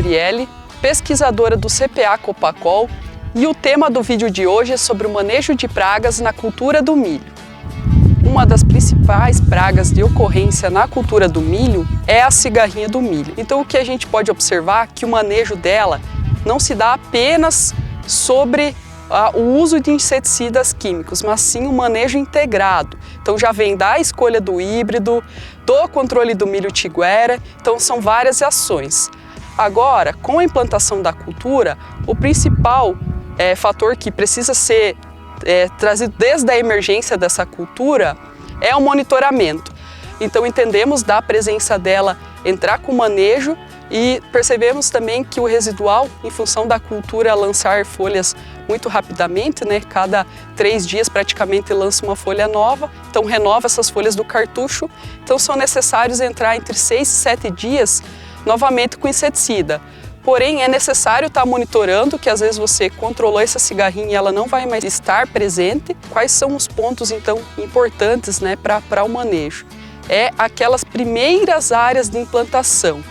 Gabriele, pesquisadora do CPA Copacol, e o tema do vídeo de hoje é sobre o manejo de pragas na cultura do milho. Uma das principais pragas de ocorrência na cultura do milho é a cigarrinha do milho. Então o que a gente pode observar é que o manejo dela não se dá apenas sobre o uso de inseticidas químicos, mas sim um manejo integrado. Então já vem da escolha do híbrido, do controle do milho tiguera, então são várias ações. Agora, com a implantação da cultura, o principal fator que precisa ser trazido desde a emergência dessa cultura é o monitoramento. Então entendemos da presença dela entrar com o manejo e percebemos também que o residual, em função da cultura lançar folhas muito rapidamente, né? Cada 3 dias praticamente lança uma folha nova, então renova essas folhas do cartucho, então são necessários entrar entre 6 e 7 dias novamente com inseticida. Porém, é necessário estar monitorando, que às vezes você controlou essa cigarrinha e ela não vai mais estar presente. Quais são os pontos, então, importantes, né, para o manejo? É aquelas primeiras áreas de implantação.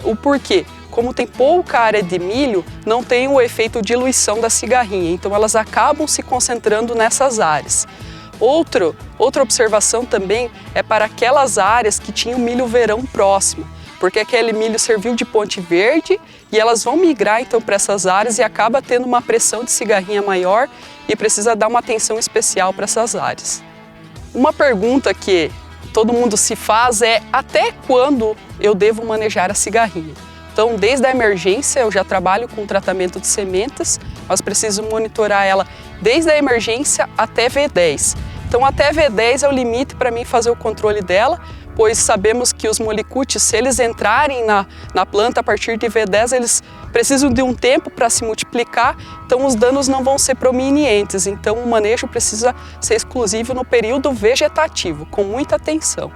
O porquê? Como tem pouca área de milho, não tem o efeito diluição da cigarrinha, então elas acabam se concentrando nessas áreas. Outra observação também é para aquelas áreas que tinham milho verão próximo, porque aquele milho serviu de ponte verde e elas vão migrar então para essas áreas e acaba tendo uma pressão de cigarrinha maior e precisa dar uma atenção especial para essas áreas. Uma pergunta que todo mundo se faz é: até quando eu devo manejar a cigarrinha? Então, desde a emergência, eu já trabalho com tratamento de sementes, mas preciso monitorar ela desde a emergência até V10. Então, até V10 é o limite para mim fazer o controle dela, pois sabemos que os molicutes, se eles entrarem na planta a partir de V10, eles precisam de um tempo para se multiplicar, então os danos não vão ser prominentes. Então, o manejo precisa ser exclusivo no período vegetativo, com muita atenção.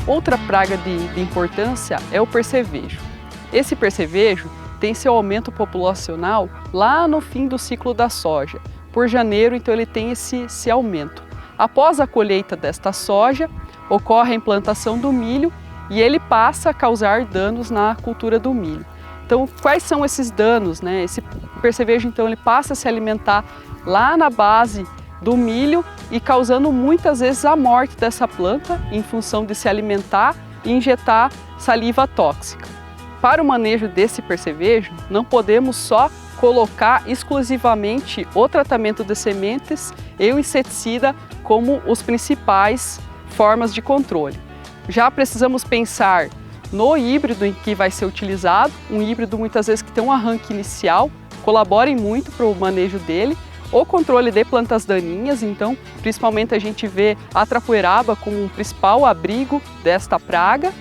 Outra praga de importância é o percevejo. Esse percevejo tem seu aumento populacional lá no fim do ciclo da soja. Por janeiro, então, ele tem esse aumento. Após a colheita desta soja, ocorre a implantação do milho e ele passa a causar danos na cultura do milho. Então, quais são esses danos, né? Esse percevejo, então, ele passa a se alimentar lá na base do milho e causando muitas vezes a morte dessa planta em função de se alimentar e injetar saliva tóxica. Para o manejo desse percevejo, não podemos só colocar exclusivamente o tratamento de sementes e o inseticida como os principais formas de controle. Já precisamos pensar no híbrido em que vai ser utilizado, um híbrido muitas vezes que tem um arranque inicial, colaborem muito para o manejo dele. O controle de plantas daninhas, então, principalmente a gente vê a trapoeraba como um principal abrigo desta praga.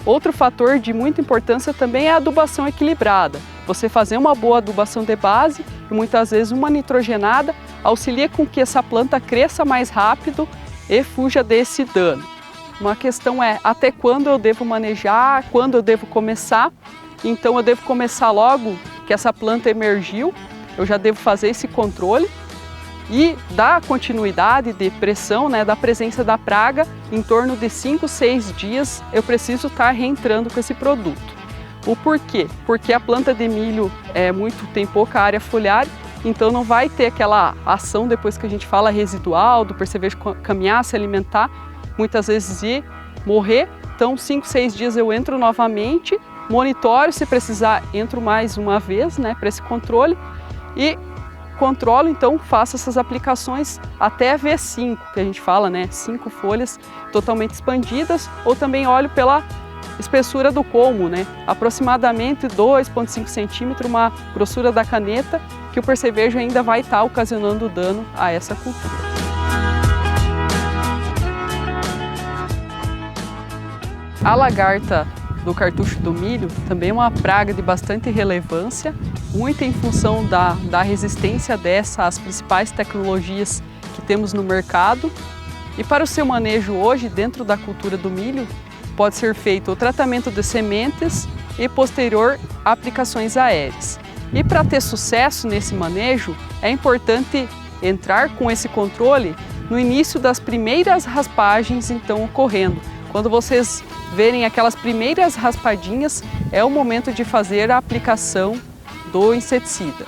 Outro fator de muita importância também é a adubação equilibrada. Você fazer uma boa adubação de base e muitas vezes uma nitrogenada auxilia com que essa planta cresça mais rápido e fuja desse dano. Uma questão é até quando eu devo manejar, quando eu devo começar. Então eu devo começar logo que essa planta emergiu, eu já devo fazer esse controle e dar continuidade de pressão, né, da presença da praga, em torno de 5, 6 dias eu preciso estar reentrando com esse produto. O porquê? Porque a planta de milho tem pouca área foliar, então não vai ter aquela ação depois que a gente fala residual, do percevejo caminhar, se alimentar, muitas vezes ir morrer. Então 5, 6 dias eu entro novamente, monitoro, se precisar entro mais uma vez, né, para esse controle e controlo, então faço essas aplicações até V5, que a gente fala, né, 5 folhas totalmente expandidas, ou também olho pela espessura do colmo, né, aproximadamente 2,5 centímetros, uma grossura da caneta, que o percevejo ainda vai estar ocasionando dano a essa cultura. A lagarta do cartucho do milho também é uma praga de bastante relevância, muito em função da resistência dessa às principais tecnologias que temos no mercado. E para o seu manejo hoje, dentro da cultura do milho, pode ser feito o tratamento de sementes e posterior aplicações aéreas. E para ter sucesso nesse manejo, é importante entrar com esse controle no início das primeiras raspagens então ocorrendo, Quando vocês verem aquelas primeiras raspadinhas, é o momento de fazer a aplicação do inseticida.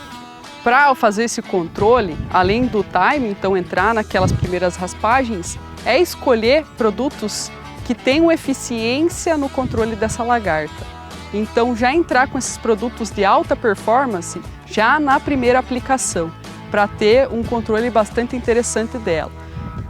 Para fazer esse controle, além do time, então entrar naquelas primeiras raspagens, é escolher produtos que tenham eficiência no controle dessa lagarta. Então já entrar com esses produtos de alta performance já na primeira aplicação, para ter um controle bastante interessante dela.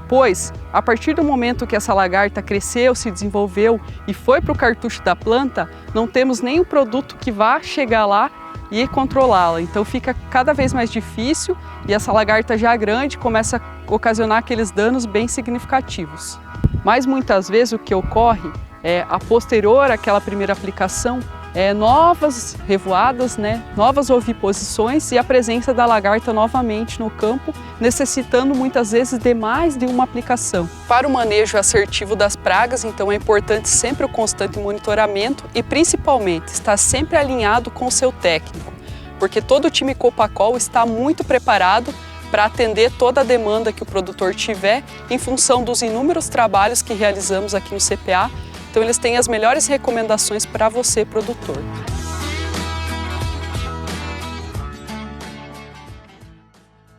Pois, a partir do momento que essa lagarta cresceu, se desenvolveu e foi para o cartucho da planta, não temos nenhum produto que vá chegar lá e controlá-la. Então fica cada vez mais difícil e essa lagarta já grande começa a ocasionar aqueles danos bem significativos. Mas muitas vezes o que ocorre é, a posterior àquela primeira aplicação, novas revoadas, novas oviposições e a presença da lagarta novamente no campo, necessitando muitas vezes de mais de uma aplicação. Para o manejo assertivo das pragas, então é importante sempre o constante monitoramento e principalmente estar sempre alinhado com o seu técnico, porque todo o time Copacol está muito preparado para atender toda a demanda que o produtor tiver em função dos inúmeros trabalhos que realizamos aqui no CPA. Então eles têm as melhores recomendações para você, produtor.